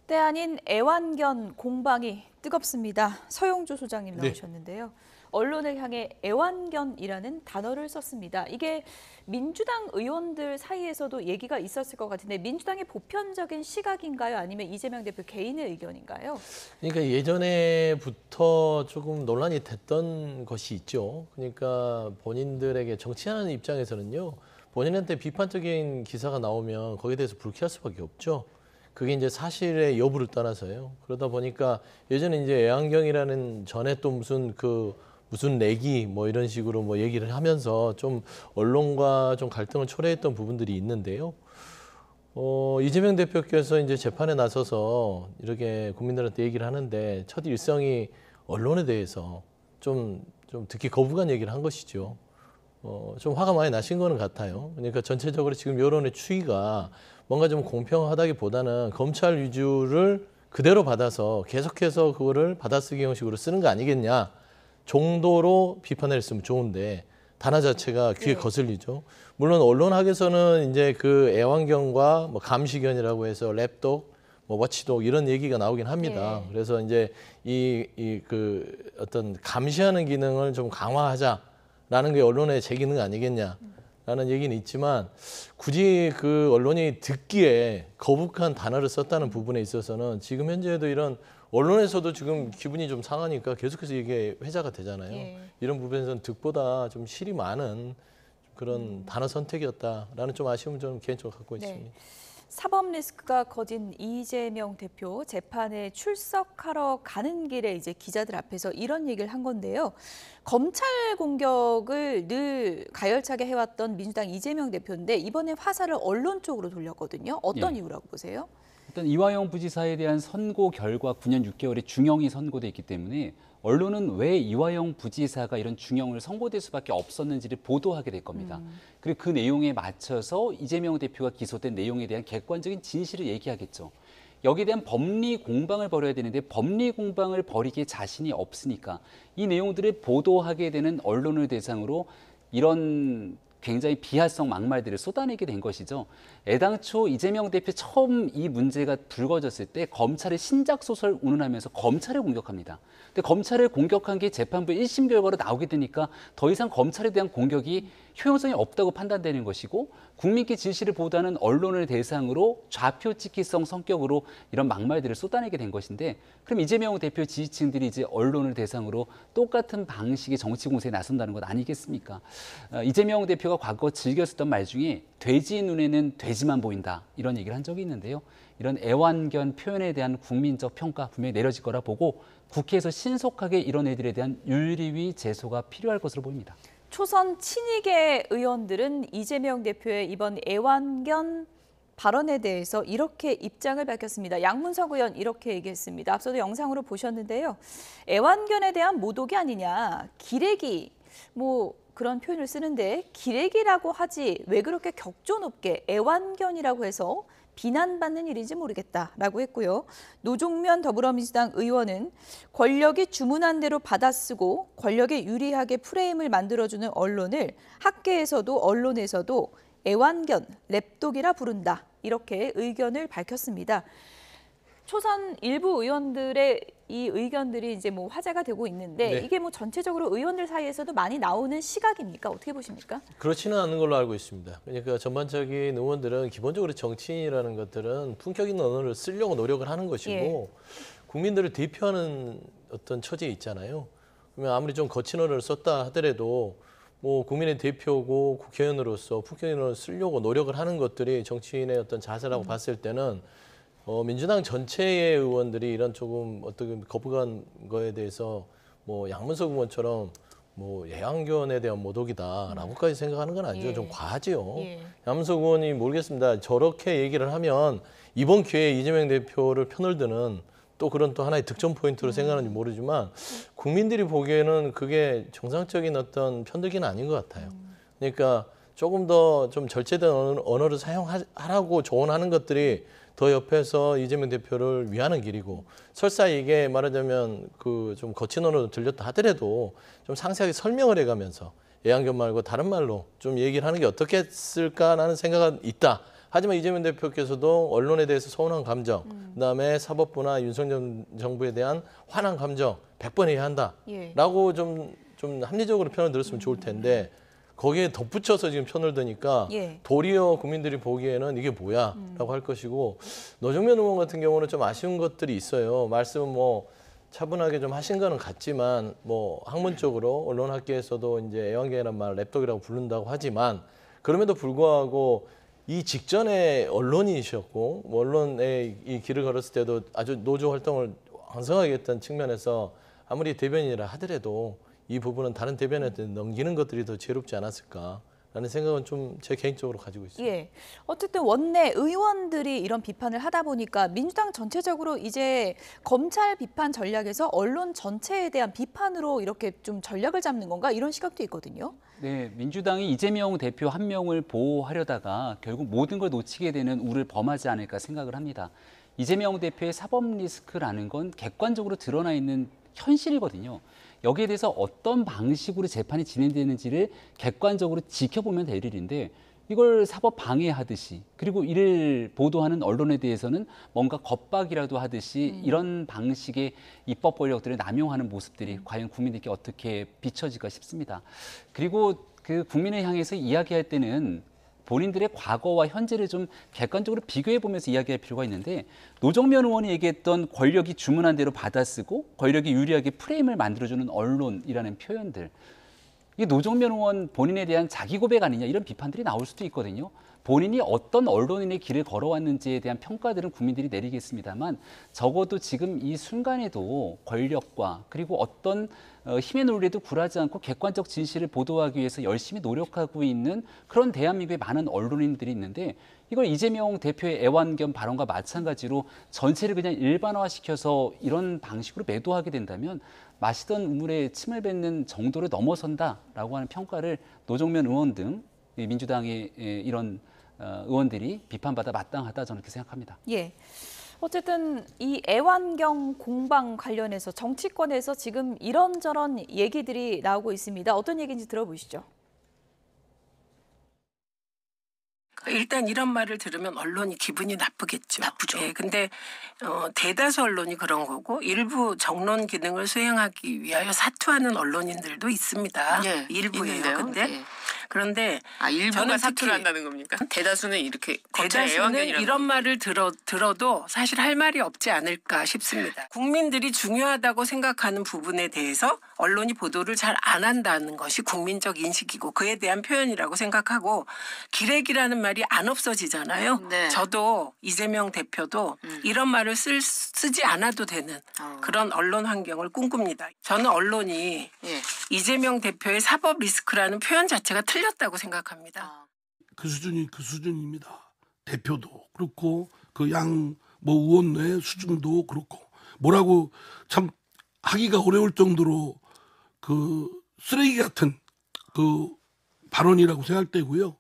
때 아닌 애완견 공방이 뜨겁습니다. 서용조 소장님 나오셨는데요. 언론을 향해 애완견이라는 단어를 썼습니다. 이게 민주당 의원들 사이에서도 얘기가 있었을 것 같은데 민주당의 보편적인 시각인가요? 아니면 이재명 대표 개인의 의견인가요? 그러니까 예전에부터 조금 논란이 됐던 것이 있죠. 그러니까 본인들에게 정치하는 입장에서는요. 본인한테 비판적인 기사가 나오면 거기에 대해서 불쾌할 수밖에 없죠. 그게 이제 사실의 여부를 떠나서요. 그러다 보니까 예전에 이제 애완견이라는 전에 또 무슨 내기 뭐 이런 식으로 뭐 얘기를 하면서 좀 언론과 좀 갈등을 초래했던 부분들이 있는데요. 이재명 대표께서 이제 재판에 나서서 이렇게 국민들한테 얘기를 하는데 첫 일성이 언론에 대해서 좀 특히 거부감 얘기를 한 것이죠. 좀 화가 많이 나신 거는 같아요. 그러니까 전체적으로 지금 여론의 추이가 뭔가 좀 공평하다기보다는 검찰 위주를 그대로 받아서 계속해서 그거를 받아쓰기 형식으로 쓰는 거 아니겠냐 정도로 비판을 했으면 좋은데 단어 자체가 귀에 거슬리죠. 물론 언론학에서는 이제 그 애완견과 뭐 감시견이라고 해서 랩독, 뭐 워치독 이런 얘기가 나오긴 합니다. 그래서 이제 그 어떤 감시하는 기능을 좀 강화하자라는 게 언론의 제 기능 아니겠냐라는 얘기는 있지만 굳이 그 언론이 듣기에 거북한 단어를 썼다는 부분에 있어서는 지금 현재도 이런 언론에서도 지금 기분이 좀 상하니까 계속해서 이게 회자가 되잖아요. 이런 부분에서는 득보다 좀 실이 많은 그런 단어 선택이었다라는 좀 아쉬움을 저는 개인적으로 갖고 있습니다. 사법 리스크가 커진 이재명 대표 재판에 출석하러 가는 길에 이제 기자들 앞에서 이런 얘기를 한 건데요. 검찰 공격을 늘 가열차게 해왔던 민주당 이재명 대표인데 이번에 화살을 언론 쪽으로 돌렸거든요. 어떤 이유라고 보세요? 일단 이화영 부지사에 대한 선고 결과 9년 6개월의 중형이 선고돼 있기 때문에 언론은 왜 이화영 부지사가 이런 중형을 선고될 수밖에 없었는지를 보도하게 될 겁니다. 그리고 그 내용에 맞춰서 이재명 대표가 기소된 내용에 대한 객관적인 진실을 얘기하겠죠. 여기에 대한 법리 공방을 벌여야 되는데 법리 공방을 벌이기에 자신이 없으니까 이 내용들을 보도하게 되는 언론을 대상으로 이런 굉장히 비하성 막말들을 쏟아내게 된 것이죠. 애당초 이재명 대표 처음 이 문제가 불거졌을 때 검찰의 신작 소설 운운하면서 검찰을 공격합니다. 근데 검찰을 공격한 게 재판부 1심 결과로 나오게 되니까 더 이상 검찰에 대한 공격이 효용성이 없다고 판단되는 것이고 국민께 진실을 보도하는 언론을 대상으로 좌표찍기성 성격으로 이런 막말들을 쏟아내게 된 것인데 그럼 이재명 대표 지지층들이 이제 언론을 대상으로 똑같은 방식의 정치 공세에 나선다는 것 아니겠습니까? 이재명 대표가 과거 즐겨 쓰던 말 중에 돼지 눈에는 돼지만 보인다 이런 얘기를 한 적이 있는데요. 이런 애완견 표현에 대한 국민적 평가 분명히 내려질 거라 보고 국회에서 신속하게 이런 애들에 대한 윤리위 제소가 필요할 것으로 보입니다. 초선 친이계 의원들은 이재명 대표의 이번 애완견 발언에 대해서 이렇게 입장을 밝혔습니다. 양문석 의원 이렇게 얘기했습니다. 앞서도 영상으로 보셨는데요. 애완견에 대한 모독이 아니냐. 기레기 뭐 그런 표현을 쓰는데 기레기라고 하지 왜 그렇게 격조 높게 애완견이라고 해서 비난받는 일인지 모르겠다라고 했고요. 노종면 더불어민주당 의원은 권력이 주문한 대로 받아쓰고 권력에 유리하게 프레임을 만들어주는 언론을 학계에서도 언론에서도 애완견, 랩독이라 부른다. 이렇게 의견을 밝혔습니다. 초선 일부 의원들의 이 의견들이 이제 뭐 화제가 되고 있는데 이게 뭐 전체적으로 의원들 사이에서도 많이 나오는 시각입니까? 어떻게 보십니까? 그렇지는 않은 걸로 알고 있습니다. 그러니까 전반적인 의원들은 기본적으로 정치인이라는 것들은 품격 있는 언어를 쓰려고 노력을 하는 것이고 국민들을 대표하는 어떤 처지에 있잖아요. 그러면 아무리 좀 거친 언어를 썼다 하더라도 뭐 국민의 대표고 국회의원으로서 품격 있는 언어를 쓰려고 노력을 하는 것들이 정치인의 어떤 자세라고 봤을 때는 민주당 전체의 의원들이 이런 조금 어떤 거부감 거에 대해서 뭐 양문석 의원처럼 뭐 애완견에 대한 모독이다라고까지 생각하는 건 아니죠. 좀 과하지요. 양문석 의원이 모르겠습니다. 저렇게 얘기를 하면 이번 기회에 이재명 대표를 편을 드는 또 그런 또 하나의 득점 포인트로 생각하는지 모르지만 국민들이 보기에는 그게 정상적인 어떤 편들기는 아닌 것 같아요. 그러니까 조금 더 좀 절제된 언어를 사용하라고 조언하는 것들이 더 옆에서 이재명 대표를 위하는 길이고 설사 이게 말하자면 그 좀 거친 언어로 들렸다 하더라도 좀 상세하게 설명을 해가면서 애완견 말고 다른 말로 좀 얘기를 하는 게 어떻겠을까라는 생각은 있다. 하지만 이재명 대표께서도 언론에 대해서 서운한 감정, 그다음에 사법부나 윤석열 정부에 대한 화난 감정 100번 해야 한다라고 좀 합리적으로 편을 들었으면 좋을 텐데 거기에 덧붙여서 지금 편을 드니까 도리어 국민들이 보기에는 이게 뭐야라고 할 것이고 노정면 의원 같은 경우는 좀 아쉬운 것들이 있어요. 말씀은 뭐 차분하게 좀 하신 거는 같지만 뭐 학문적으로 언론학계에서도 이제 애완견이란 말 랩독이라고 부른다고 하지만 그럼에도 불구하고 이 직전에 언론인이셨고 뭐 언론에 이 길을 걸었을 때도 아주 노조 활동을 왕성하게 했던 측면에서 아무리 대변인이라 하더라도 이 부분은 다른 대변인한테 넘기는 것들이 더 지혜롭지 않았을까라는 생각은 좀 제 개인적으로 가지고 있습니다. 예. 어쨌든 원내 의원들이 이런 비판을 하다 보니까 민주당 전체적으로 이제 검찰 비판 전략에서 언론 전체에 대한 비판으로 이렇게 좀 전략을 잡는 건가 이런 시각도 있거든요. 네, 민주당이 이재명 대표 한 명을 보호하려다가 결국 모든 걸 놓치게 되는 우를 범하지 않을까 생각을 합니다. 이재명 대표의 사법 리스크라는 건 객관적으로 드러나 있는 현실이거든요. 여기에 대해서 어떤 방식으로 재판이 진행되는지를 객관적으로 지켜보면 될 일인데 이걸 사법 방해하듯이 그리고 이를 보도하는 언론에 대해서는 뭔가 겁박이라도 하듯이 이런 방식의 입법 권력들을 남용하는 모습들이 과연 국민들께 어떻게 비춰질까 싶습니다. 그리고 그 국민을 향해서 이야기할 때는 본인들의 과거와 현재를 좀 객관적으로 비교해 보면서 이야기할 필요가 있는데 노정면 의원이 얘기했던 권력이 주문한 대로 받아쓰고 권력이 유리하게 프레임을 만들어주는 언론이라는 표현들 이게 노정면 의원 본인에 대한 자기 고백 아니냐 이런 비판들이 나올 수도 있거든요. 본인이 어떤 언론인의 길을 걸어왔는지에 대한 평가들은 국민들이 내리겠습니다만 적어도 지금 이 순간에도 권력과 그리고 어떤 힘의 논리에도 굴하지 않고 객관적 진실을 보도하기 위해서 열심히 노력하고 있는 그런 대한민국의 많은 언론인들이 있는데 이걸 이재명 대표의 애완견 발언과 마찬가지로 전체를 그냥 일반화시켜서 이런 방식으로 매도하게 된다면 마시던 우물에 침을 뱉는 정도를 넘어선다라고 하는 평가를 노정면 의원 등 민주당의 이런 의원들이 비판받아 마땅하다 저는 그렇게 생각합니다. 예. 어쨌든 이 애완경 공방 관련해서 정치권에서 지금 이런저런 얘기들이 나오고 있습니다. 어떤 얘기인지 들어보시죠. 일단 이런 말을 들으면 언론이 기분이 나쁘겠죠. 나쁘죠. 예, 근데 대다수 언론이 그런 거고 일부 정론 기능을 수행하기 위하여 사퇴하는 언론인들도 있습니다. 예, 일부예요. 있는데요. 근데 예. 그런데 일부가 저는 사퇴를 특히 한다는 겁니까? 대다수는 이렇게 대다수는 이런 말을 들어도 사실 할 말이 없지 않을까 싶습니다. 국민들이 중요하다고 생각하는 부분에 대해서 언론이 보도를 잘 안 한다는 것이 국민적 인식이고 그에 대한 표현이라고 생각하고 기레기라는 말이 안 없어지잖아요. 네. 저도 이재명 대표도 이런 말을 쓰지 않아도 되는 그런 언론 환경을 꿈꿉니다. 저는 언론이 예. 이재명 대표의 사법 리스크라는 표현 자체가 틀렸다고 생각합니다. 그 수준이 그 수준입니다. 대표도 그렇고 그 양 뭐 의원의 수준도 그렇고 뭐라고 참 하기가 어려울 정도로 그 쓰레기 같은 그 발언이라고 생각되고요.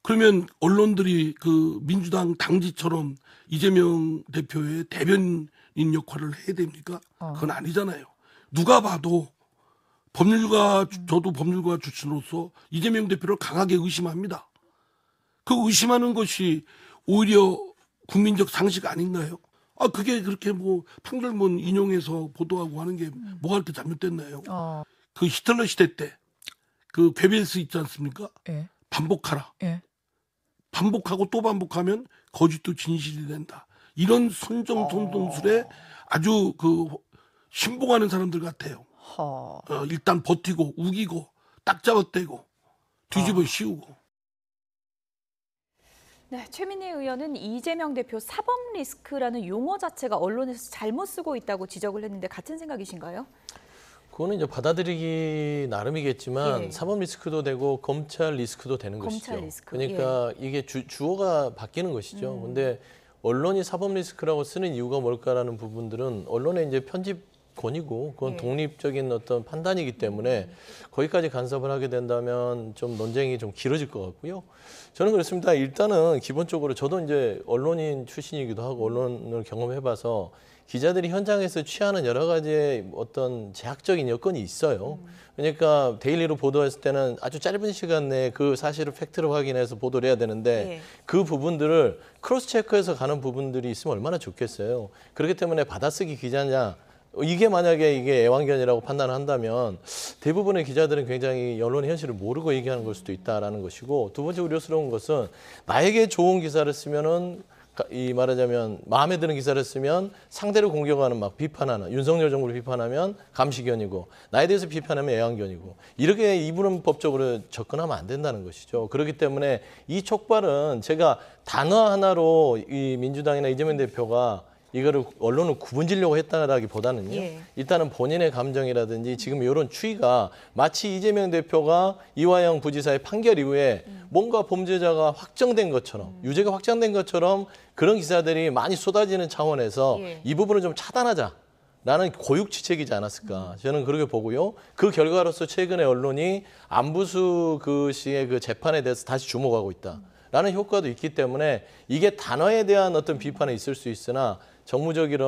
그러면 언론들이 그 민주당 당지처럼 이재명 대표의 대변인 역할을 해야 됩니까? 그건 아니잖아요. 누가 봐도 저도 법률가 출신으로서 이재명 대표를 강하게 의심합니다. 그 의심하는 것이 오히려 국민적 상식 아닌가요? 그게 그렇게 뭐 판결문 인용해서 보도하고 하는 게 뭐가 그렇게 잘못됐나요? 그 히틀러 시대 때 그 괴벨스 있지 않습니까? 예. 반복하라. 예. 반복하고 또 반복하면 거짓도 진실이 된다. 이런 선정통술에 아주 그 신봉하는 사람들 같아요. 일단 버티고 우기고 딱 잡아떼고 뒤집어 씌우고. 네, 최민희 의원은 이재명 대표 사법 리스크라는 용어 자체가 언론에서 잘못 쓰고 있다고 지적을 했는데 같은 생각이신가요? 그거는 이제 받아들이기 나름이겠지만 예. 사법 리스크도 되고 검찰 리스크도 되는 검찰 것이죠. 리스크, 그러니까 이게 주어가 바뀌는 것이죠. 근데 언론이 사법 리스크라고 쓰는 이유가 뭘까라는 부분들은 언론의 이제 편집 권위고 그건 독립적인 어떤 판단이기 때문에 거기까지 간섭을 하게 된다면 좀 논쟁이 좀 길어질 것 같고요. 저는 그렇습니다. 일단은 기본적으로 저도 이제 언론인 출신이기도 하고 언론을 경험해봐서 기자들이 현장에서 취하는 여러 가지의 어떤 제약적인 여건이 있어요. 그러니까 데일리로 보도했을 때는 아주 짧은 시간 내에 그 사실을 팩트를 확인해서 보도를 해야 되는데 그 부분들을 크로스 체크해서 가는 부분들이 있으면 얼마나 좋겠어요. 그렇기 때문에 받아쓰기 기자냐 이게 만약에 이게 애완견이라고 판단을 한다면 대부분의 기자들은 굉장히 언론의 현실을 모르고 얘기하는 걸 수도 있다라는 것이고, 두 번째 우려스러운 것은 나에게 좋은 기사를 쓰면은 이 말하자면 마음에 드는 기사를 쓰면 상대를 공격하는 막 비판하는 윤석열 정부를 비판하면 감시견이고 나에 대해서 비판하면 애완견이고 이렇게 이분법적으로 접근하면 안 된다는 것이죠. 그렇기 때문에 이 촉발은 제가 단어 하나로 이 민주당이나 이재명 대표가 이거를 언론을 구분지려고 했다라기보다는요. 일단은 본인의 감정이라든지 지금 이런 추이가 마치 이재명 대표가 이화영 부지사의 판결 이후에 뭔가 범죄자가 확정된 것처럼 유죄가 확정된 것처럼 그런 기사들이 많이 쏟아지는 차원에서 이 부분을 좀 차단하자라는 고육지책이지 않았을까. 저는 그렇게 보고요. 그 결과로서 최근에 언론이 안부수 그 씨의 그 재판에 대해서 다시 주목하고 있다라는 효과도 있기 때문에 이게 단어에 대한 어떤 비판이 있을 수 있으나 정무적인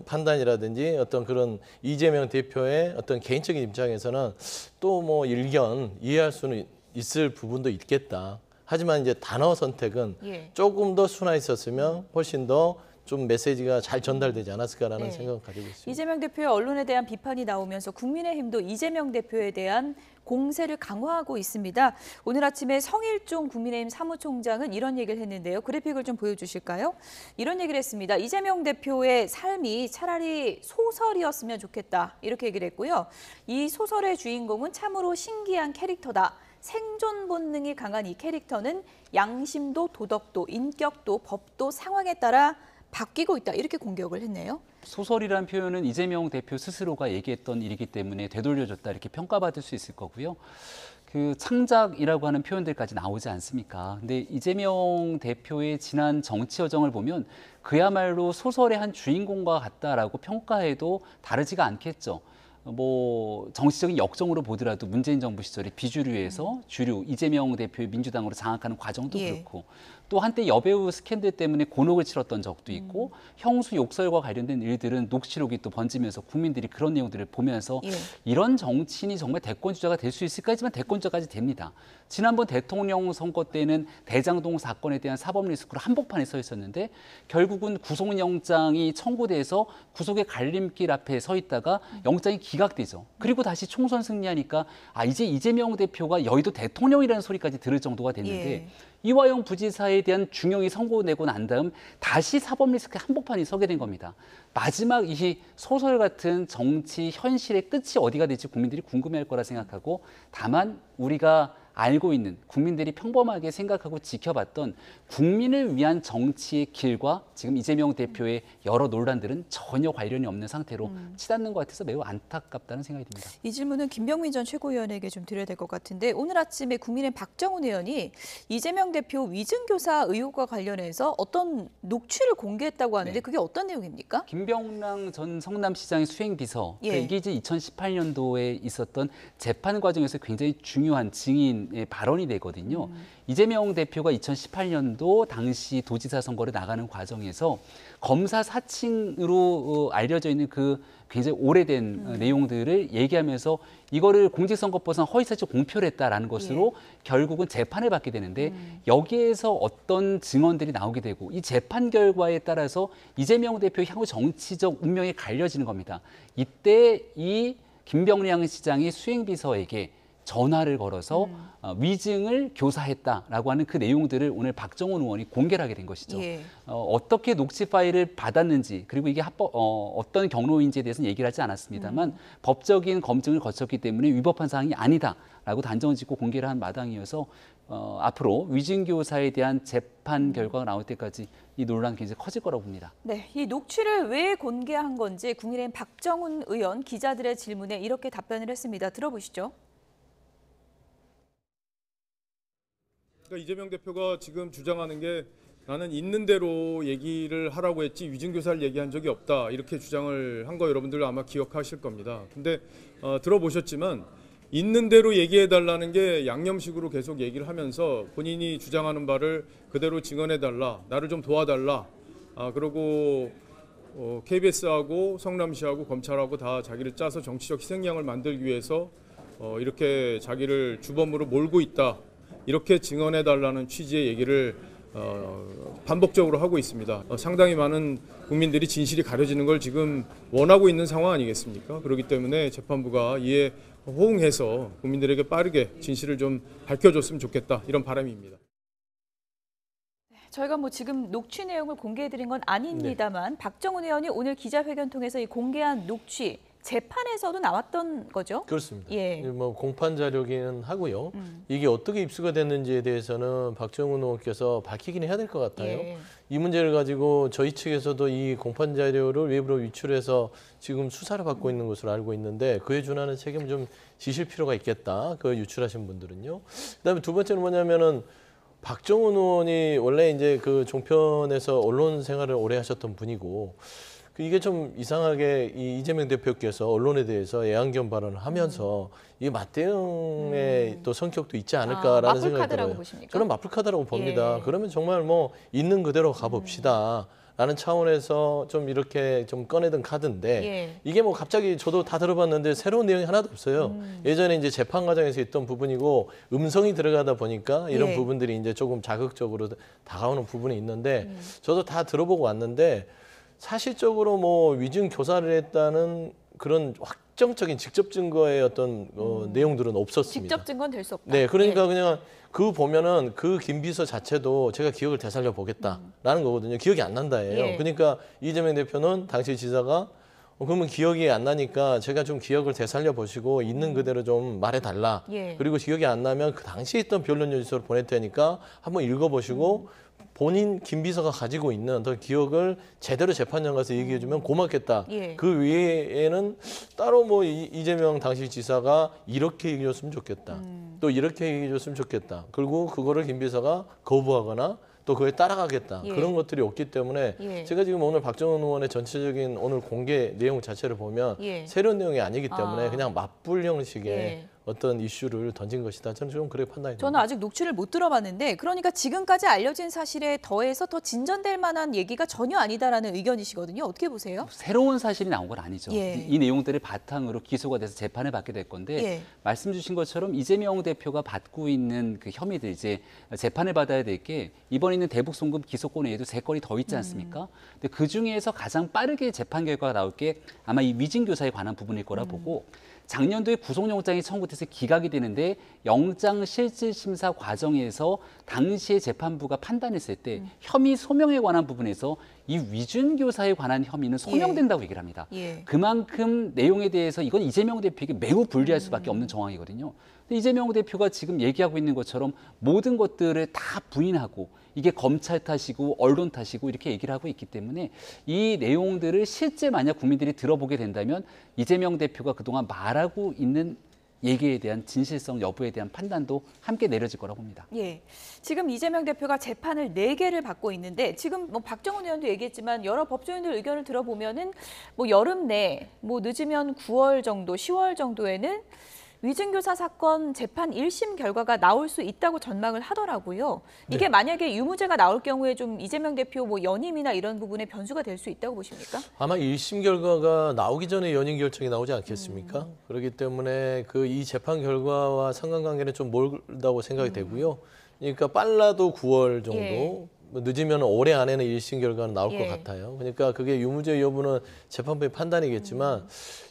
판단이라든지 어떤 그런 이재명 대표의 어떤 개인적인 입장에서는 또 뭐 일견 이해할 수는 있을 부분도 있겠다. 하지만 이제 단어 선택은 조금 더 순화했었으면 훨씬 더 좀 메시지가 잘 전달되지 않았을까라는 생각을 가지고 있습니다. 이재명 대표의 언론에 대한 비판이 나오면서 국민의힘도 이재명 대표에 대한 공세를 강화하고 있습니다. 오늘 아침에 성일종 국민의힘 사무총장은 이런 얘기를 했는데요. 그래픽을 좀 보여주실까요? 이런 얘기를 했습니다. 이재명 대표의 삶이 차라리 소설이었으면 좋겠다. 이렇게 얘기를 했고요. 이 소설의 주인공은 참으로 신기한 캐릭터다. 생존 본능이 강한 이 캐릭터는 양심도 도덕도 인격도 법도 상황에 따라 바뀌고 있다. 이렇게 공격을 했네요. 소설이란 표현은 이재명 대표 스스로가 얘기했던 일이기 때문에 되돌려줬다 이렇게 평가받을 수 있을 거고요. 그 창작이라고 하는 표현들까지 나오지 않습니까? 근데 이재명 대표의 지난 정치 여정을 보면 그야말로 소설의 한 주인공과 같다라고 평가해도 다르지가 않겠죠. 뭐 정치적인 역정으로 보더라도 문재인 정부 시절에 비주류에서 주류 이재명 대표의 민주당으로 장악하는 과정도 그렇고 또 한때 여배우 스캔들 때문에 곤혹을 치렀던 적도 있고 형수 욕설과 관련된 일들은 녹취록이 또 번지면서 국민들이 그런 내용들을 보면서 이런 정치인이 정말 대권주자가 될 수 있을까 하지만 대권주자까지 됩니다. 지난번 대통령 선거 때는 대장동 사건에 대한 사법 리스크로 한복판에 서 있었는데 결국은 구속영장이 청구돼서 구속의 갈림길 앞에 서 있다가 영장이 기각되죠. 그리고 다시 총선 승리하니까 아 이제 이재명 대표가 여의도 대통령이라는 소리까지 들을 정도가 됐는데 이화영 부지사에 대한 중형이 선고되고 난 다음 다시 사법 리스크 한복판이 서게 된 겁니다. 마지막 이 소설 같은 정치 현실의 끝이 어디가 될지 국민들이 궁금해할 거라 생각하고 다만 우리가 알고 있는 국민들이 평범하게 생각하고 지켜봤던 국민을 위한 정치의 길과 지금 이재명 대표의 여러 논란들은 전혀 관련이 없는 상태로 치닫는 것 같아서 매우 안타깝다는 생각이 듭니다. 이 질문은 김병민 전 최고위원에게 좀 드려야 될 것 같은데 오늘 아침에 국민의힘 박정훈 의원이 이재명 대표 위증교사 의혹과 관련해서 어떤 녹취를 공개했다고 하는데 그게 어떤 내용입니까? 김병랑 전 성남시장의 수행비서 그러니까 이게 이제 2018년도에 있었던 재판 과정에서 굉장히 중요한 증인의 발언이 되거든요. 이재명 대표가 2018년도 당시 도지사 선거를 나가는 과정에서 검사 사칭으로 알려져 있는 그 굉장히 오래된 내용들을 얘기하면서 이거를 공직선거법상 허위사실 공표를 했다라는 것으로 결국은 재판을 받게 되는데 여기에서 어떤 증언들이 나오게 되고 이 재판 결과에 따라서 이재명 대표의 향후 정치적 운명이 갈려지는 겁니다. 이때 이 김병량 시장이 수행비서에게 전화를 걸어서 위증을 교사했다라고 하는 그 내용들을 오늘 박정훈 의원이 공개를 하게 된 것이죠. 어떻게 녹취 파일을 받았는지 그리고 이게 어떤 경로인지에 대해서는 얘기를 하지 않았습니다만 법적인 검증을 거쳤기 때문에 위법한 사항이 아니다라고 단정을 짓고 공개를 한 마당이어서 앞으로 위증 교사에 대한 재판 결과가 나올 때까지 이 논란은 굉장히 커질 거라고 봅니다. 네, 이 녹취를 왜 공개한 건지 국민의힘 박정훈 의원 기자들의 질문에 이렇게 답변을 했습니다. 들어보시죠. 그러니까 이재명 대표가 지금 주장하는 게 나는 있는 대로 얘기를 하라고 했지 위증교사를 얘기한 적이 없다 이렇게 주장을 한 거 여러분들 아마 기억하실 겁니다. 근데 들어보셨지만 있는 대로 얘기해달라는 게 양념식으로 계속 얘기를 하면서 본인이 주장하는 바를 그대로 증언해달라, 나를 좀 도와달라. 그리고 KBS하고 성남시하고 검찰하고 다 자기를 짜서 정치적 희생양을 만들기 위해서 이렇게 자기를 주범으로 몰고 있다. 이렇게 증언해달라는 취지의 얘기를 반복적으로 하고 있습니다. 상당히 많은 국민들이 진실이 가려지는 걸 지금 원하고 있는 상황 아니겠습니까? 그렇기 때문에 재판부가 이에 호응해서 국민들에게 빠르게 진실을 좀 밝혀줬으면 좋겠다 이런 바람입니다. 저희가 뭐 지금 녹취 내용을 공개해드린 건 아닙니다만 박정훈 의원이 오늘 기자회견 통해서 이 공개한 녹취 재판에서도 나왔던 거죠? 그렇습니다. 예. 뭐 공판 자료기는 하고요. 이게 어떻게 입수가 됐는지에 대해서는 박정훈 의원께서 밝히긴 해야 될 것 같아요. 예. 이 문제를 가지고 저희 측에서도 이 공판 자료를 외부로 위출해서 지금 수사를 받고 있는 것으로 알고 있는데 그에 준하는 책임을 좀 지실 필요가 있겠다. 그 유출하신 분들은요. 그다음에 두 번째는 뭐냐면은 박정훈 의원이 원래 이제 그 종편에서 언론 생활을 오래 하셨던 분이고 이게 좀 이상하게 이 이재명 대표께서 언론에 대해서 애완견 발언을 하면서 이게 맞대응의 또 성격도 있지 않을까라는 생각이 마플카드라고 들어요. 보십니까? 저는 마플카드라고 봅니다. 예. 그러면 정말 뭐 있는 그대로 가봅시다. 라는 차원에서 좀 이렇게 좀 꺼내든 카드인데 예. 이게 뭐 갑자기 저도 다 들어봤는데 새로운 내용이 하나도 없어요. 예전에 이제 재판 과정에서 있던 부분이고 음성이 들어가다 보니까 이런 예. 부분들이 이제 조금 자극적으로 다가오는 부분이 있는데 저도 다 들어보고 왔는데 사실적으로 뭐 위증 교사를 했다는 그런 확정적인 직접 증거의 어떤 내용들은 없었습니다. 직접 증거는 될 수 없다. 네, 그러니까 예. 그냥 그 보면은 그 김 비서 자체도 제가 기억을 되살려 보겠다라는 거거든요. 기억이 안 난다예요. 예. 그러니까 이재명 대표는 당시 지사가 그러면 기억이 안 나니까 제가 좀 기억을 되살려 보시고 있는 그대로 좀 말해달라. 예. 그리고 기억이 안 나면 그 당시에 있던 변론 요지서를 보낼 테니까 한번 읽어보시고 본인 김 비서가 가지고 있는 어떤 기억을 제대로 재판장 가서 얘기해주면 고맙겠다. 예. 그 외에는 따로 뭐 이재명 당시 지사가 이렇게 얘기해줬으면 좋겠다. 또 이렇게 얘기해줬으면 좋겠다. 그리고 그거를 김 비서가 거부하거나 또 그에 따라가겠다. 예. 그런 것들이 없기 때문에 예. 제가 지금 오늘 박정훈 의원의 전체적인 오늘 공개 내용 자체를 보면 예. 새로운 내용이 아니기 때문에 아. 그냥 맞불 형식의 예. 어떤 이슈를 던진 것이다. 저는 좀 그렇게 판단이 저는 됩니다. 아직 녹취를 못 들어봤는데 그러니까 지금까지 알려진 사실에 더해서 더 진전될 만한 얘기가 전혀 아니다라는 의견이시거든요. 어떻게 보세요? 새로운 사실이 나온 건 아니죠. 예. 이 내용들을 바탕으로 기소가 돼서 재판을 받게 될 건데 예. 말씀 주신 것처럼 이재명 대표가 받고 있는 그 혐의들 이제 재판을 받아야 될 게 이번에 있는 대북 송금 기소권 외에도 3건이 더 있지 않습니까? 근데 그 중에서 가장 빠르게 재판 결과가 나올 게 아마 이 위증 교사에 관한 부분일 거라 보고 작년도에 구속영장이 청구돼서 기각이 되는데 영장 실질 심사 과정에서 당시에 재판부가 판단했을 때 혐의 소명에 관한 부분에서 이 위증 교사에 관한 혐의는 소명된다고 얘기를 합니다. 예. 그만큼 내용에 대해서 이건 이재명 대표에게 매우 불리할 수밖에 없는 정황이거든요. 근데 이재명 대표가 지금 얘기하고 있는 것처럼 모든 것들을 다 부인하고 이게 검찰 탓이고 언론 탓이고 이렇게 얘기를 하고 있기 때문에 이 내용들을 실제 만약 국민들이 들어보게 된다면 이재명 대표가 그동안 말하고 있는 얘기에 대한 진실성 여부에 대한 판단도 함께 내려질 거라고 봅니다. 예. 지금 이재명 대표가 재판을 4개를 받고 있는데 지금 뭐 박정훈 의원도 얘기했지만 여러 법조인들 의견을 들어보면은 뭐 여름 내 뭐 늦으면 9월 정도, 10월 정도에는 위증교사 사건 재판 1심 결과가 나올 수 있다고 전망을 하더라고요. 이게 네. 만약에 유무죄가 나올 경우에 좀 이재명 대표 뭐 연임이나 이런 부분에 변수가 될 수 있다고 보십니까? 아마 1심 결과가 나오기 전에 연임 결정이 나오지 않겠습니까? 그렇기 때문에 그 이 재판 결과와 상관관계는 좀 멀다고 생각이 되고요. 그러니까 빨라도 9월 정도, 예. 뭐 늦으면 올해 안에는 1심 결과는 나올 예. 것 같아요. 그러니까 그게 유무죄 여부는 재판부의 판단이겠지만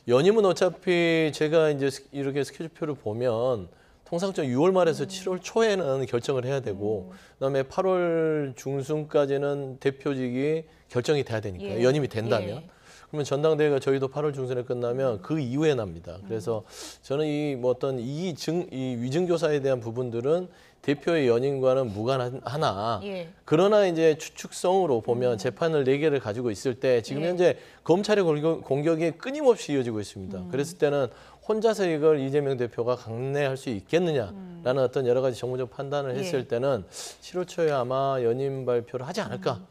연임은 어차피 제가 이제 이렇게 스케줄표를 보면 통상적으로 6월 말에서 7월 초에는 결정을 해야 되고 그다음에 8월 중순까지는 대표직이 결정이 돼야 되니까요. 예. 연임이 된다면. 예. 그러면 전당대회가 저희도 8월 중순에 끝나면 그 이후에 납니다. 그래서 저는 이 뭐 어떤 이 위증교사에 대한 부분들은 대표의 연임과는 무관하나 예. 그러나 이제 추측성으로 보면 재판을 4개를 가지고 있을 때 지금 예. 현재 검찰의 공격이 끊임없이 이어지고 있습니다. 그랬을 때는 혼자서 이걸 이재명 대표가 강내할 수 있겠느냐라는 어떤 여러 가지 정무적 판단을 했을 예. 때는 7월 초에 아마 연임 발표를 하지 않을까.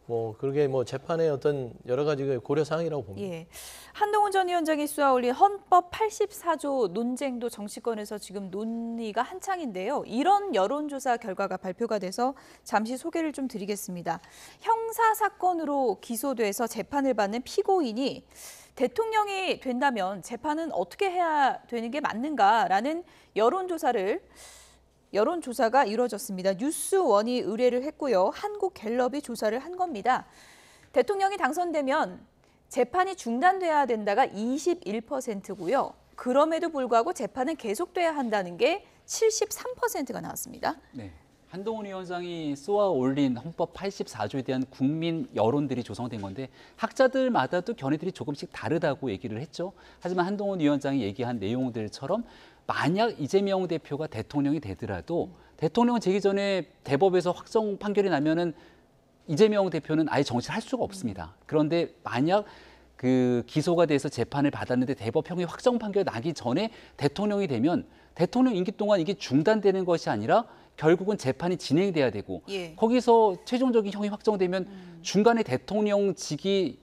뭐 그게 뭐 재판의 어떤 여러 가지 고려 사항이라고 봅니다. 예. 한동훈 전 위원장이 쏘아올린 헌법 84조 논쟁도 정치권에서 지금 논의가 한창인데요. 이런 여론조사 결과가 발표가 돼서 잠시 소개를 좀 드리겠습니다. 형사사건으로 기소돼서 재판을 받는 피고인이 대통령이 된다면 재판은 어떻게 해야 되는 게 맞는가라는 여론조사가 이루어졌습니다. 뉴스원이 의뢰를 했고요. 한국갤럽이 조사를 한 겁니다. 대통령이 당선되면 재판이 중단돼야 된다가 21%고요. 그럼에도 불구하고 재판은 계속돼야 한다는 게 73%가 나왔습니다. 네. 한동훈 위원장이 쏘아 올린 헌법 84조에 대한 국민 여론들이 조성된 건데 학자들마다도 견해들이 조금씩 다르다고 얘기를 했죠. 하지만 한동훈 위원장이 얘기한 내용들처럼 만약 이재명 대표가 대통령이 되더라도 대통령 되기 전에 대법에서 확정 판결이 나면은 이재명 대표는 아예 정치를 할 수가 없습니다. 그런데 만약 그 기소가 돼서 재판을 받았는데 대법형이 확정 판결이 나기 전에 대통령이 되면 대통령 임기 동안 이게 중단되는 것이 아니라 결국은 재판이 진행돼야 되고 예. 거기서 최종적인 형이 확정되면 중간에 대통령직이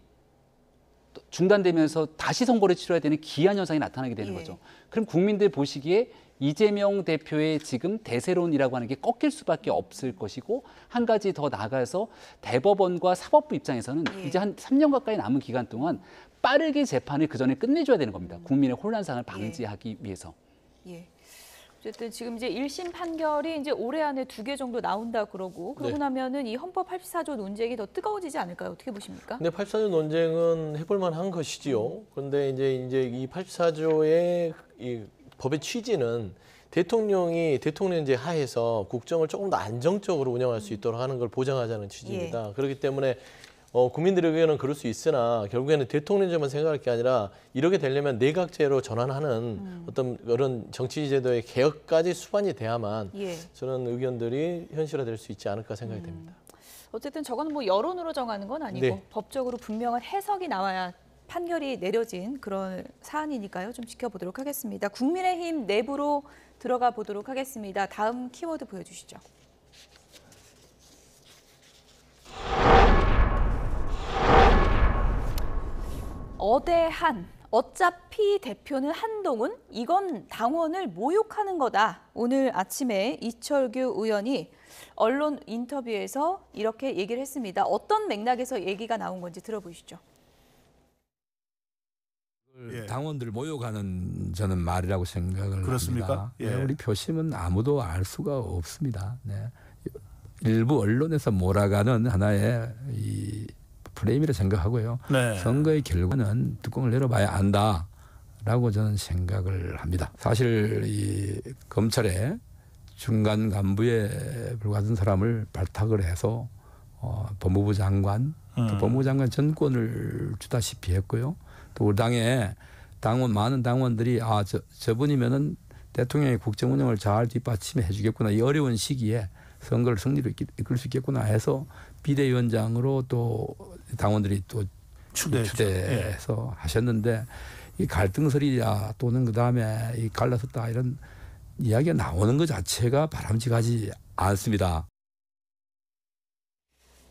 중단되면서 다시 선거를 치러야 되는 기한 현상이 나타나게 되는 예. 거죠. 그럼 국민들 보시기에 이재명 대표의 지금 대세론이라고 하는 게 꺾일 수밖에 없을 것이고 한 가지 더 나아가서 대법원과 사법부 입장에서는 예. 이제 한 3년 가까이 남은 기간 동안 빠르게 재판을 그 전에 끝내줘야 되는 겁니다. 국민의 혼란상을 방지하기 위해서. 예. 어쨌든 지금 이제 1심 판결이 이제 올해 안에 2개 정도 나온다 그러고 그러고 네. 나면은 이 헌법 84조 논쟁이 더 뜨거워지지 않을까요? 어떻게 보십니까? 근데 84조 논쟁은 해볼 만한 것이지요. 그런데 이제 이 84조의 이 법의 취지는 대통령제 하에서 국정을 조금 더 안정적으로 운영할 수 있도록 하는 걸 보장하자는 취지입니다. 그렇기 때문에 국민들에게는 그럴 수 있으나 결국에는 대통령제만 생각할 게 아니라 이렇게 되려면 내각제로 전환하는 어떤 그런 정치제도의 개혁까지 수반이 돼야만 예. 저는 의견들이 현실화될 수 있지 않을까 생각이 됩니다. 어쨌든 저거는 뭐 여론으로 정하는 건 아니고 네. 법적으로 분명한 해석이 나와야 판결이 내려진 그런 사안이니까요. 좀 지켜보도록 하겠습니다. 국민의힘 내부로 들어가 보도록 하겠습니다. 다음 키워드 보여주시죠. 어대한, 어차피 대표는 한동훈, 이건 당원을 모욕하는 거다. 오늘 아침에 이철규 의원이 언론 인터뷰에서 이렇게 얘기를 했습니다. 어떤 맥락에서 얘기가 나온 건지 들어보시죠. 당원들 모욕하는 저는 말이라고 생각을 그렇습니까? 합니다. 예. 우리 표심은 아무도 알 수가 없습니다. 네. 일부 언론에서 몰아가는 하나의 이 프레임이라 생각하고요. 네. 선거의 결과는 뚜껑을 열어봐야 안다라고 저는 생각을 합니다. 사실 이 검찰의 중간 간부에 불과한 사람을 발탁을 해서 법무부 장관, 또 법무부 장관 전권을 주다시피 했고요. 또 우리 당에 많은 당원들이 저분이면은 대통령의 국정 운영을 잘 뒷받침해 주겠구나. 이 어려운 시기에 선거를 승리로 이끌 수 있겠구나 해서 비대위원장으로 또 당원들이 또 추대해서 하셨는데 이 갈등설이야 또는 그다음에 이 갈라섰다 이런 이야기가 나오는 것 자체가 바람직하지 않습니다.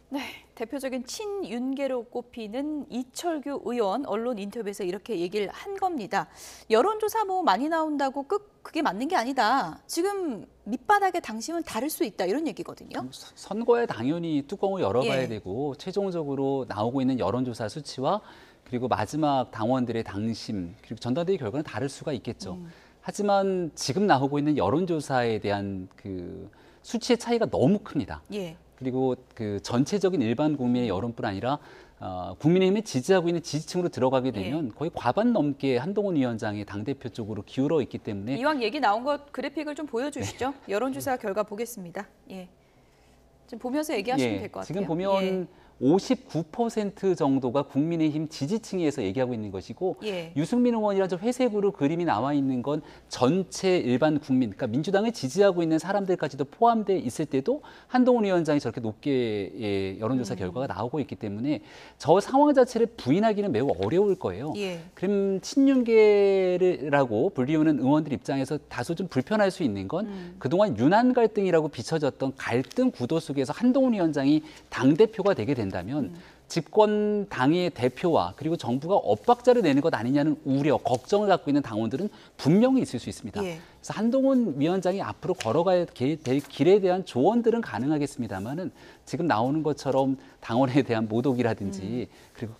네, 대표적인 친윤계로 꼽히는 이철규 의원 언론 인터뷰에서 이렇게 얘기를 한 겁니다. 여론조사 뭐 많이 나온다고 그게 맞는 게 아니다. 지금 밑바닥의 당심은 다를 수 있다 이런 얘기거든요. 선거에 당연히 뚜껑을 열어봐야 예. 되고 최종적으로 나오고 있는 여론조사 수치와 그리고 마지막 당원들의 당심 그리고 전당대회 결과는 다를 수가 있겠죠. 하지만 지금 나오고 있는 여론조사에 대한 그 수치의 차이가 너무 큽니다. 예. 그리고 그 전체적인 일반 국민의 여론뿐 아니라 국민의힘을 지지하고 있는 지지층으로 들어가게 되면 거의 과반 넘게 한동훈 위원장의 당대표 쪽으로 기울어 있기 때문에 이왕 얘기 나온 것 그래픽을 좀 보여주시죠. 여론조사 결과 보겠습니다. 예. 지금 보면서 얘기하시면 될 것 같아요. 지금 보면 59% 정도가 국민의힘 지지층에서 얘기하고 있는 것이고 예. 유승민 의원이랑 저 회색으로 그림이 나와 있는 건 전체 일반 국민, 그러니까 민주당을 지지하고 있는 사람들까지도 포함돼 있을 때도 한동훈 위원장이 저렇게 높게 여론조사 결과가 나오고 있기 때문에 저 상황 자체를 부인하기는 매우 어려울 거예요. 예. 그럼 친윤계라고 불리우는 의원들 입장에서 다소 좀 불편할 수 있는 건 그동안 윤한 갈등이라고 비춰졌던 갈등 구도 속에서 한동훈 위원장이 당대표가 되게 된다면 집권 당의 대표와 그리고 정부가 엇박자를 내는 것 아니냐는 우려, 걱정을 갖고 있는 당원들은 분명히 있을 수 있습니다. 예. 그래서 한동훈 위원장이 앞으로 걸어가야 될 길에 대한 조언들은 가능하겠습니다만은 지금 나오는 것처럼 당원에 대한 모독이라든지 그리고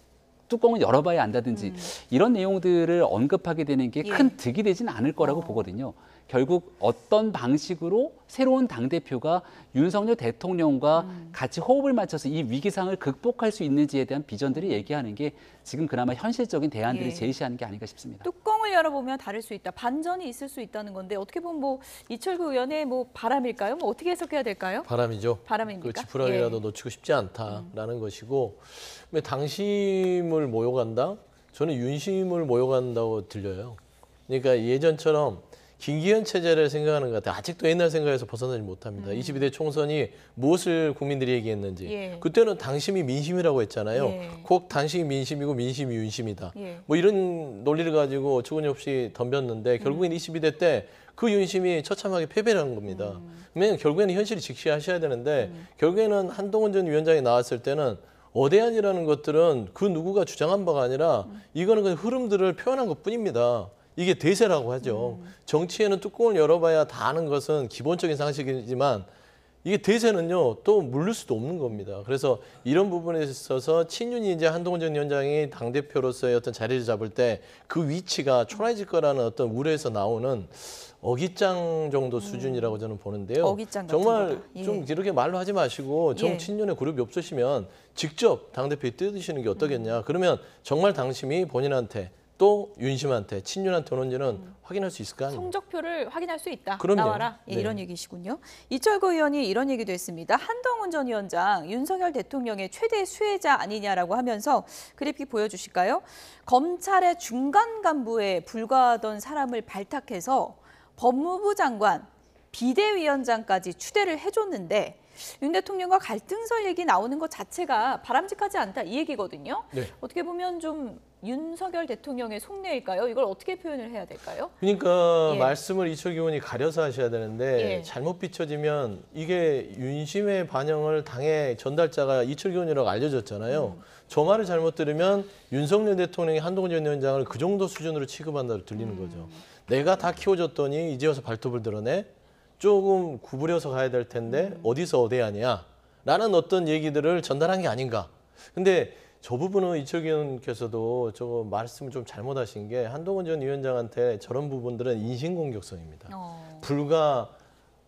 뚜껑을 열어봐야 안다든지 이런 내용들을 언급하게 되는 게 큰 득이 되진 않을 거라고 보거든요. 결국 어떤 방식으로 새로운 당대표가 윤석열 대통령과 같이 호흡을 맞춰서 이 위기상을 극복할 수 있는지에 대한 비전들을 얘기하는 게 지금 그나마 현실적인 대안들을 예. 제시하는 게 아닌가 싶습니다. 뚜껑을 열어보면 다를 수 있다. 반전이 있을 수 있다는 건데 어떻게 보면 뭐 이철구 의원의 뭐 바람일까요? 뭐 어떻게 해석해야 될까요? 바람이죠. 바람입니까? 그 지푸라기라도 예. 놓치고 싶지 않다라는 것이고, 근데 당심을 모욕한다? 저는 윤심을 모욕한다고 들려요. 그러니까 예전처럼 김기현 체제를 생각하는 것 같아요. 아직도 옛날 생각에서 벗어나지 못합니다. 22대 총선이 무엇을 국민들이 얘기했는지. 예. 그때는 당심이 민심이라고 했잖아요. 예. 꼭 당심이 민심이고 민심이 윤심이다. 예. 뭐 이런 논리를 가지고 어처구니없이 덤볐는데 결국엔 22대 때 그 윤심이 처참하게 패배를 한 겁니다. 왜냐하면 결국에는 현실을 직시하셔야 되는데 결국에는 한동훈 전 위원장이 나왔을 때는 어대안이라는 것들은 그 누구가 주장한 바가 아니라 이거는 그냥 흐름들을 표현한 것뿐입니다. 이게 대세라고 하죠. 정치에는 뚜껑을 열어봐야 다 아는 것은 기본적인 상식이지만 이게 대세는요 또 물릴 수도 없는 겁니다. 그래서 이런 부분에 있어서 친윤이 이제 한동훈 전 위원장이 당대표로서의 어떤 자리를 잡을 때 그 위치가 초라해질 거라는 어떤 우려에서 나오는 어깃장 정도 수준이라고 저는 보는데요. 어깃장 같은 정말 거다. 예. 좀 이렇게 말로 하지 마시고 예. 정친윤의 그룹이 없으시면 직접 당대표에 뜯으시는 게 어떠겠냐. 그러면 정말 당심이 본인한테 또 윤심한테 친윤한테 오는지는 확인할 수 있을 거 아닙니까? 성적표를 확인할 수 있다. 그럼요. 나와라. 예, 네. 이런 얘기시군요. 이철구 의원이 이런 얘기도 했습니다. 한동훈 전 위원장 윤석열 대통령의 최대 수혜자 아니냐라고 하면서 그래픽 보여주실까요? 검찰의 중간 간부에 불과하던 사람을 발탁해서 법무부 장관, 비대위원장까지 추대를 해줬는데 윤 대통령과 갈등설 얘기 나오는 것 자체가 바람직하지 않다 이 얘기거든요. 네. 어떻게 보면 좀 윤석열 대통령의 속내일까요? 이걸 어떻게 표현을 해야 될까요? 그러니까 예. 말씀을 이철규 의원이 가려서 하셔야 되는데 예. 잘못 비춰지면 이게 윤심의 반영을 당의 전달자가 이철규 의원이라고 알려졌잖아요. 저 말을 잘못 들으면 윤석열 대통령이 한동훈 전 위원장을 그 정도 수준으로 취급한다고 들리는 거죠. 내가 다 키워줬더니 이제 와서 발톱을 드러내? 조금 구부려서 가야 될 텐데 어디서 어디하냐? 라는 어떤 얘기들을 전달한 게 아닌가. 근데 저 부분은 이철규 의원께서도 저 말씀을 좀 잘못하신 게 한동훈 전 위원장한테 저런 부분들은 인신공격성입니다. 불과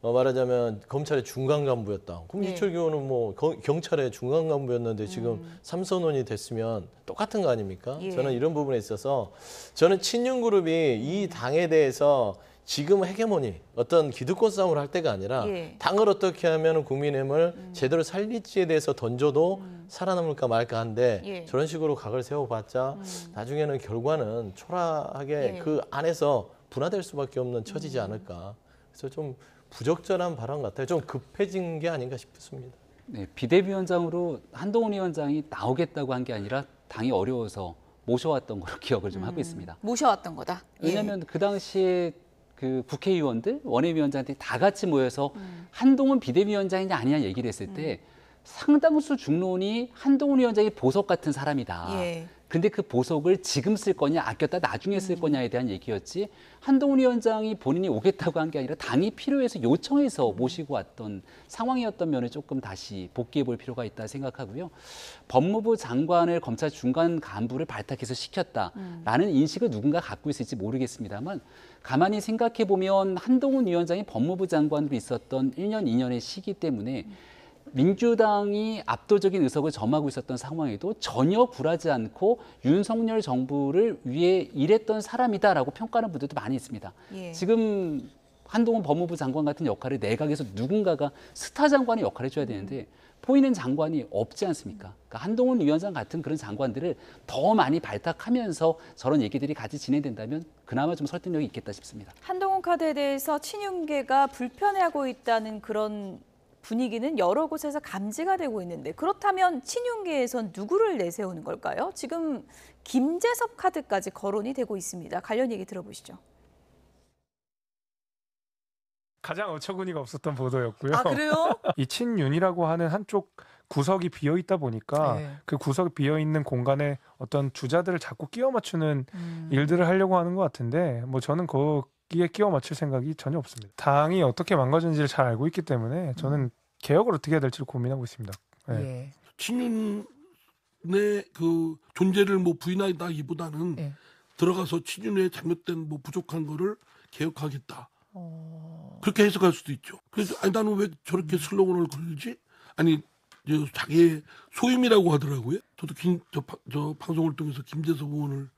말하자면 검찰의 중간 간부였다. 그럼 예. 이철규 의원은 뭐 경찰의 중간 간부였는데 지금 삼선원이 됐으면 똑같은 거 아닙니까? 예. 저는 이런 부분에 있어서 저는 친윤그룹이 이 당에 대해서 지금 헤게모니 어떤 기득권 싸움을 할 때가 아니라 예. 당을 어떻게 하면 국민의힘을 제대로 살릴지에 대해서 던져도 살아남을까 말까 한데 예. 저런 식으로 각을 세워봤자 나중에는 결과는 초라하게 예. 그 안에서 분화될 수밖에 없는 처지지 않을까. 그래서 좀 부적절한 발언 같아요. 좀 급해진 게 아닌가 싶습니다. 네, 비대위원장으로 한동훈 위원장이 나오겠다고 한 게 아니라 당이 어려워서 모셔왔던 걸로 기억을 좀 하고 있습니다. 모셔왔던 거다. 예. 왜냐하면 그 당시에 그 국회의원들, 원외위원장들이 다 같이 모여서 한동훈 비대위원장이냐 아니냐 얘기를 했을 때 상당수 중론이 한동훈 위원장이 보석 같은 사람이다. 예. 근데 그 보석을 지금 쓸 거냐 아꼈다 나중에 쓸 거냐에 대한 얘기였지 한동훈 위원장이 본인이 오겠다고 한 게 아니라 당이 필요해서 요청해서 모시고 왔던 상황이었던 면을 조금 다시 복귀해 볼 필요가 있다 생각하고요. 법무부 장관을 검찰 중간 간부를 발탁해서 시켰다라는 인식을 누군가 갖고 있을지 모르겠습니다만 가만히 생각해 보면 한동훈 위원장이 법무부 장관으로 있었던 1년, 2년의 시기 때문에 민주당이 압도적인 의석을 점하고 있었던 상황에도 전혀 굴하지 않고 윤석열 정부를 위해 일했던 사람이다라고 평가하는 분들도 많이 있습니다. 예. 지금 한동훈 법무부 장관 같은 역할을 내각에서 누군가가 스타 장관의 역할을 해줘야 되는데 보이는 장관이 없지 않습니까? 그러니까 한동훈 위원장 같은 그런 장관들을 더 많이 발탁하면서 저런 얘기들이 같이 진행된다면 그나마 좀 설득력이 있겠다 싶습니다. 한동훈 카드에 대해서 친윤계가 불편해하고 있다는 그런 분위기는 여러 곳에서 감지가 되고 있는데 그렇다면 친윤계에선 누구를 내세우는 걸까요? 지금 김재섭 카드까지 거론이 되고 있습니다. 관련 얘기 들어보시죠. 가장 어처구니가 없었던 보도였고요. 아, 그래요? 이 친윤이라고 하는 한쪽 구석이 비어 있다 보니까 네. 그 구석이 비어 있는 공간에 어떤 주자들을 자꾸 끼워 맞추는 일들을 하려고 하는 것 같은데 뭐 저는 거기에 끼워 맞출 생각이 전혀 없습니다. 당이 어떻게 망가졌는지를 잘 알고 있기 때문에 저는 개혁을 어떻게 해야 될지를 고민하고 있습니다. 네. 예. 친윤의 그 존재를 뭐 부인하기보다는 예. 들어가서 친윤에 잘못된 뭐 부족한 거를 개혁하겠다. 그렇게 해석할 수도 있죠. 그래서 아니 나는 왜 저렇게 슬로건을 걸지? 아니 자기의 소임이라고 하더라고요. 저도 저 방송을 통해서 김재섭 의원을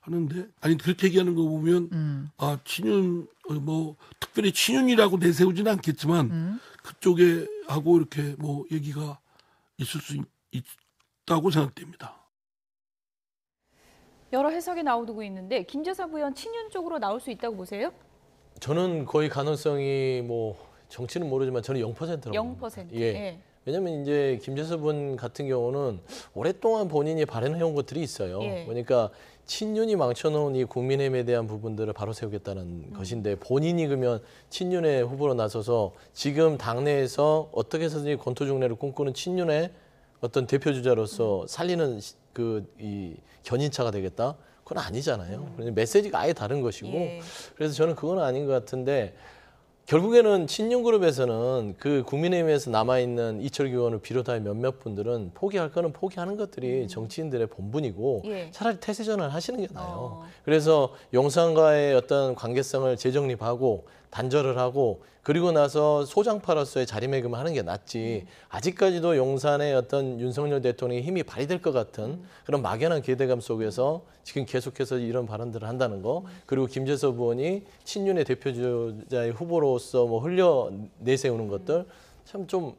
하는데 아니 그렇게 얘기하는 거 보면 아 친윤 뭐 특별히 친윤이라고 내세우지는 않겠지만 그쪽에 하고 이렇게 뭐 얘기가 있을 수 있다고 생각됩니다. 여러 해석이 나오고 있는데 김재섭 의원 친윤 쪽으로 나올 수 있다고 보세요? 저는 거의 가능성이 뭐 정치는 모르지만 저는 0%라고 0%. 예. 예. 왜냐하면 이제 김재섭 의원 같은 경우는 오랫동안 본인이 발언해온 것들이 있어요. 예. 그러니까 친윤이 망쳐놓은 이 국민의힘에 대한 부분들을 바로 세우겠다는 것인데 본인이 그러면 친윤의 후보로 나서서 지금 당내에서 어떻게 해서든지 권투중례를 꿈꾸는 친윤의 어떤 대표 주자로서 살리는 이 견인차가 되겠다? 그건 아니잖아요. 메시지가 아예 다른 것이고 예. 그래서 저는 그건 아닌 것 같은데 결국에는 친윤그룹에서는 그 국민의힘에서 남아있는 이철규 의원을 비롯한 몇몇 분들은 포기할 거는 포기하는 것들이 정치인들의 본분이고 예. 차라리 태세전환을 하시는 게 나아요. 그래서 용산과의 어떤 관계성을 재정립하고 단절을 하고 그리고 나서 소장파로서의 자리매김을 하는 게 낫지 아직까지도 용산의 어떤 윤석열 대통령의 힘이 발휘될 것 같은 그런 막연한 기대감 속에서 지금 계속해서 이런 발언들을 한다는 거 그리고 김재섭 의원이 친윤의 대표주자의 후보로서 뭐 흘려 내세우는 것들 참 좀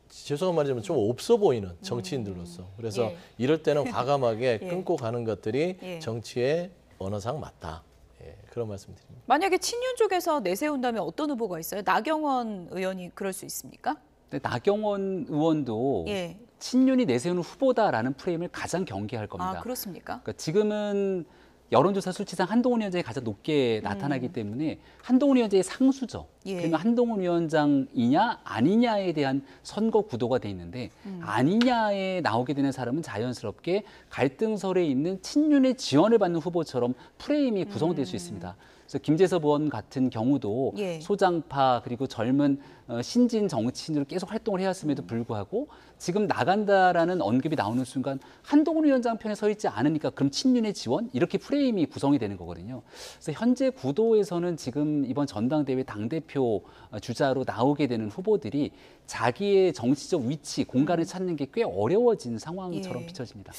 죄송한 말이지만 좀 없어 보이는 정치인들로서 그래서 예. 이럴 때는 과감하게 예. 끊고 가는 것들이 예. 정치의 언어상 맞다. 예, 그런 말씀드립니다. 만약에 친윤 쪽에서 내세운다면 어떤 후보가 있어요? 나경원 의원이 그럴 수 있습니까? 근데 나경원 의원도 예. 친윤이 내세우는 후보다라는 프레임을 가장 경계할 겁니다. 아, 그렇습니까? 그러니까 지금은 여론조사 수치상 한동훈 위원장이 가장 높게 나타나기 때문에 한동훈 위원장의 상수죠. 예. 그러면 한동훈 위원장이냐 아니냐에 대한 선거 구도가 돼 있는데 아니냐에 나오게 되는 사람은 자연스럽게 갈등설에 있는 친윤의 지원을 받는 후보처럼 프레임이 구성될 수 있습니다. 그래서 김재섭 의원 같은 경우도 예. 소장파 그리고 젊은 신진 정치인으로 계속 활동을 해왔음에도 불구하고 지금 나간다라는 언급이 나오는 순간 한동훈 위원장 편에 서 있지 않으니까 그럼 친윤의 지원? 이렇게 프레임이 구성이 되는 거거든요. 그래서 현재 구도에서는 지금 이번 전당대회 당대표 주자로 나오게 되는 후보들이 자기의 정치적 위치, 공간을 찾는 게 꽤 어려워진 상황처럼 예. 비춰집니다.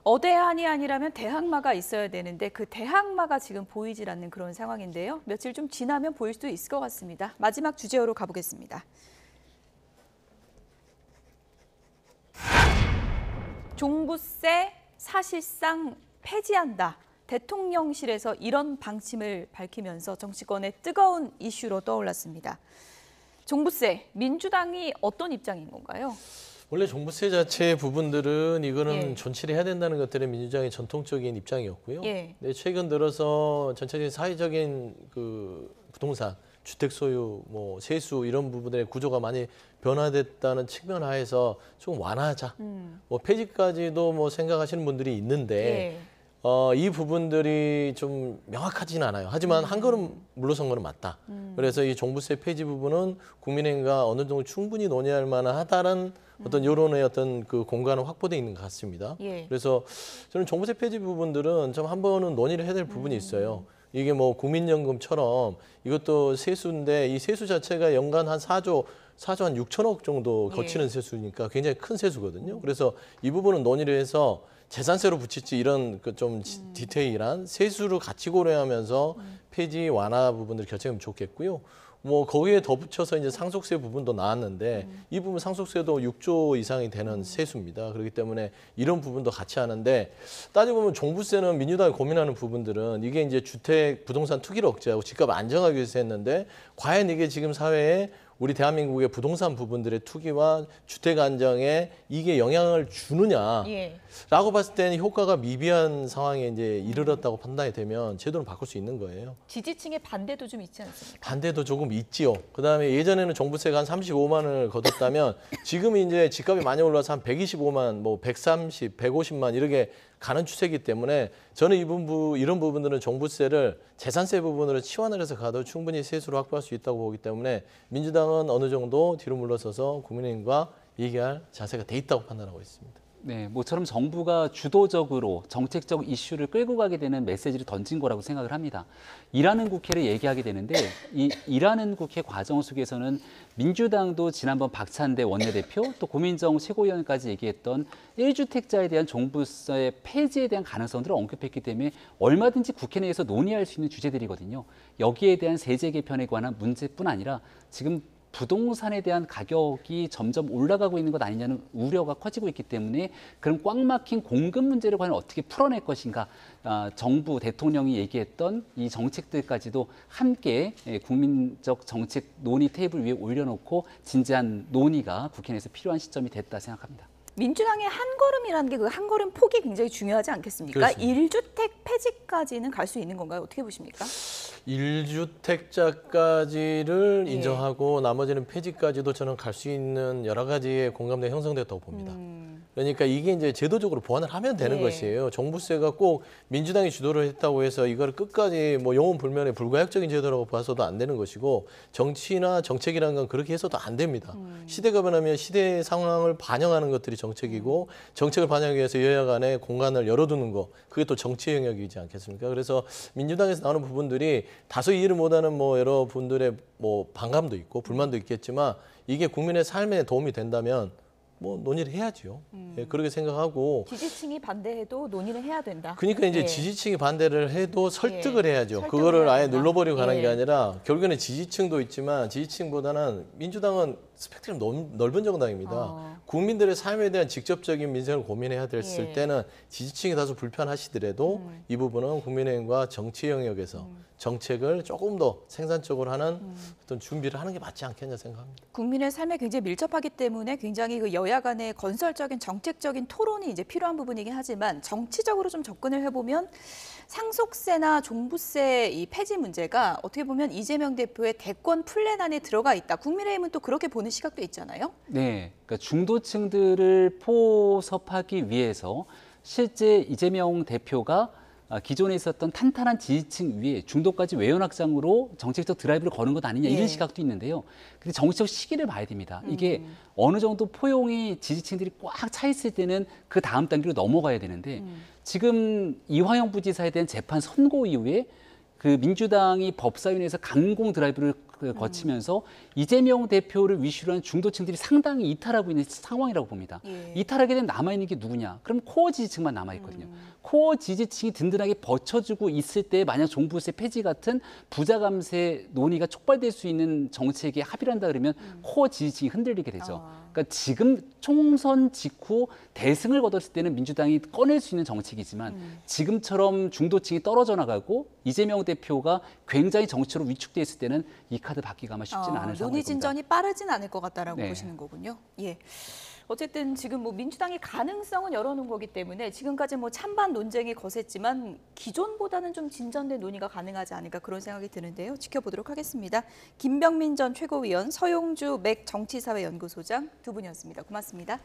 어대한이 아니라면 대항마가 있어야 되는데 그 대항마가 지금 보이질 않는 그런 상황인데요. 며칠 좀 지나면 보일 수도 있을 것 같습니다. 마지막 주제어로 가보겠습니다. 종부세 사실상 폐지한다. 대통령실에서 이런 방침을 밝히면서 정치권의 뜨거운 이슈로 떠올랐습니다. 종부세, 민주당이 어떤 입장인 건가요? 원래 종부세 자체의 부분들은 이거는 예. 존치를 해야 된다는 것들이 민주당의 전통적인 입장이었고요. 예. 근데 최근 들어서 전체적인 사회적인 그 부동산, 주택 소유, 뭐 세수 이런 부분들의 구조가 많이 변화됐다는 측면 하에서 좀 완화하자. 뭐 폐지까지도 뭐 생각하시는 분들이 있는데 예. 이 부분들이 좀 명확하지는 않아요. 하지만 한 걸음 물러선 거는 맞다. 그래서 이 종부세 폐지 부분은 국민의힘과 어느 정도 충분히 논의할 만하다는 어떤 여론의 어떤 그 공간은 확보돼 있는 것 같습니다. 예. 그래서 저는 종부세 폐지 부분들은 좀 한 번은 논의를 해야 될 부분이 있어요. 이게 뭐 국민연금처럼 이것도 세수인데 이 세수 자체가 연간 한 4조 한 6천억 정도 거치는 세수니까 굉장히 큰 세수거든요. 그래서 이 부분은 논의를 해서 재산세로 붙일지 이런 그 좀 디테일한 세수를 같이 고려하면서 폐지 완화 부분들 결정하면 좋겠고요. 뭐 거기에 덧붙여서 이제 상속세 부분도 나왔는데 이 부분 상속세도 6조 이상이 되는 세수입니다. 그렇기 때문에 이런 부분도 같이 하는데 따져보면 종부세는 민주당이 고민하는 부분들은 이게 이제 주택 부동산 투기를 억제하고 집값 안정하기 위해서 했는데 과연 이게 지금 사회에 우리 대한민국의 부동산 부분들의 투기와 주택 안정에 이게 영향을 주느냐라고 예. 봤을 때는 효과가 미비한 상황에 이제 이르렀다고 판단이 되면 제도는 바꿀 수 있는 거예요. 지지층의 반대도 좀 있지 않습니까? 반대도 조금 있지요. 그다음에 예전에는 종부세가 한 35만 원을 거뒀다면 지금 이제 집값이 많이 올라서 한 125만, 뭐 130, 150만 이렇게 가는 추세이기 때문에 저는 이런 부분들은 종부세를 재산세 부분으로 치환을 해서 가도 충분히 세수를 확보할 수 있다고 보기 때문에 민주당은 어느 정도 뒤로 물러서서 국민의힘과 얘기할 자세가 돼 있다고 판단하고 있습니다. 네, 모처럼 정부가 주도적으로 정책적 이슈를 끌고 가게 되는 메시지를 던진 거라고 생각을 합니다. 일하는 국회를 얘기하게 되는데 이 일하는 국회 과정 속에서는 민주당도 지난번 박찬대 원내대표 또 고민정 최고위원까지 얘기했던 1주택자에 대한 종부세 폐지에 대한 가능성들을 언급했기 때문에 얼마든지 국회 내에서 논의할 수 있는 주제들이거든요. 여기에 대한 세제 개편에 관한 문제뿐 아니라 지금 부동산에 대한 가격이 점점 올라가고 있는 것 아니냐는 우려가 커지고 있기 때문에 그럼 꽉 막힌 공급 문제를 과연 어떻게 풀어낼 것인가, 정부 대통령이 얘기했던 이 정책들까지도 함께 국민적 정책 논의 테이블 위에 올려놓고 진지한 논의가 국회 내에서 필요한 시점이 됐다 생각합니다. 민주당의 한 걸음이라는 게 그 한 걸음 폭이 굉장히 중요하지 않겠습니까? 그렇습니다. 1주택 폐지까지는 갈 수 있는 건가요? 어떻게 보십니까? 1주택자까지를 예. 인정하고 나머지는 폐지까지도 저는 갈 수 있는 여러 가지의 공감대가 형성됐다고 봅니다. 그러니까 이게 이제 제도적으로 보완을 하면 되는 예. 것이에요. 종부세가 꼭 민주당이 주도를 했다고 해서 이걸 끝까지 뭐 영원 불면의 불가역적인 제도라고 봐서도 안 되는 것이고 정치나 정책이라는 건 그렇게 해서도 안 됩니다. 시대가 변하면 시대의 상황을 반영하는 것들이 정책이고 정책을 반영하기 위해서 여야 간에 공간을 열어두는 거 그게 또 정치 영역이지 않겠습니까? 그래서 민주당에서 나오는 부분들이 다소 이해를 못하는 뭐 여러분들의 뭐 반감도 있고 불만도 있겠지만 이게 국민의 삶에 도움이 된다면 뭐 논의를 해야죠. 예, 그렇게 생각하고 지지층이 반대해도 논의를 해야 된다. 그러니까 이제 예. 지지층이 반대를 해도 설득을 예. 해야죠. 설득을 그거를 해야 아예 된다. 눌러버리고 가는 예. 게 아니라 결국에는 지지층도 있지만 지지층보다는 민주당은 스펙트럼 넓은 정당입니다. 국민들의 삶에 대한 직접적인 민생을 고민해야 됐을 예. 때는 지지층이 다소 불편하시더라도 이 부분은 국민의힘과 정치 영역에서 정책을 조금 더 생산적으로 하는 어떤 준비를 하는 게 맞지 않겠냐 생각합니다. 국민의 삶에 굉장히 밀접하기 때문에 굉장히 그 여야 간의 건설적인 정책적인 토론이 이제 필요한 부분이긴 하지만 정치적으로 좀 접근을 해보면 상속세나 종부세 이 폐지 문제가 어떻게 보면 이재명 대표의 대권 플랜 안에 들어가 있다. 국민의힘은 또 그렇게 보는 시각도 있잖아요. 네, 그러니까 중도층들을 포섭하기 위해서 실제 이재명 대표가 기존에 있었던 탄탄한 지지층 위에 중도까지 외연 확장으로 정책적 드라이브를 거는 것 아니냐 이런 예. 시각도 있는데요. 근데 정치적 시기를 봐야 됩니다. 이게 어느 정도 포용이 지지층들이 꽉 차 있을 때는 그 다음 단계로 넘어가야 되는데 지금 이화영 부지사에 대한 재판 선고 이후에 그 민주당이 법사위원회에서 강공 드라이브를 거치면서 이재명 대표를 위시로 한 중도층들이 상당히 이탈하고 있는 상황이라고 봅니다. 예. 이탈하게 되면 남아있는 게 누구냐? 그럼 코어 지지층만 남아있거든요. 코어 지지층이 든든하게 버텨주고 있을 때 만약 종부세 폐지 같은 부자 감세 논의가 촉발될 수 있는 정책에 합의를 한다 그러면 코어 지지층이 흔들리게 되죠. 그러니까 지금 총선 직후 대승을 거뒀을 때는 민주당이 꺼낼 수 있는 정책이지만 지금처럼 중도층이 떨어져 나가고 이재명 대표가 굉장히 정치로 위축돼 있을 때는 이 카드 받기가 아마 쉽지는 않을 상황일 논의 겁니다. 진전이 빠르진 않을 것 같다라고 네. 보시는 거군요. 예. 어쨌든 지금 뭐 민주당이 가능성은 열어놓은 거기 때문에 지금까지 뭐 찬반 논쟁이 거셌지만 기존보다는 좀 진전된 논의가 가능하지 않을까 그런 생각이 드는데요. 지켜보도록 하겠습니다. 김병민 전 최고위원, 서용주 맥 정치사회연구소장 두 분이었습니다. 고맙습니다.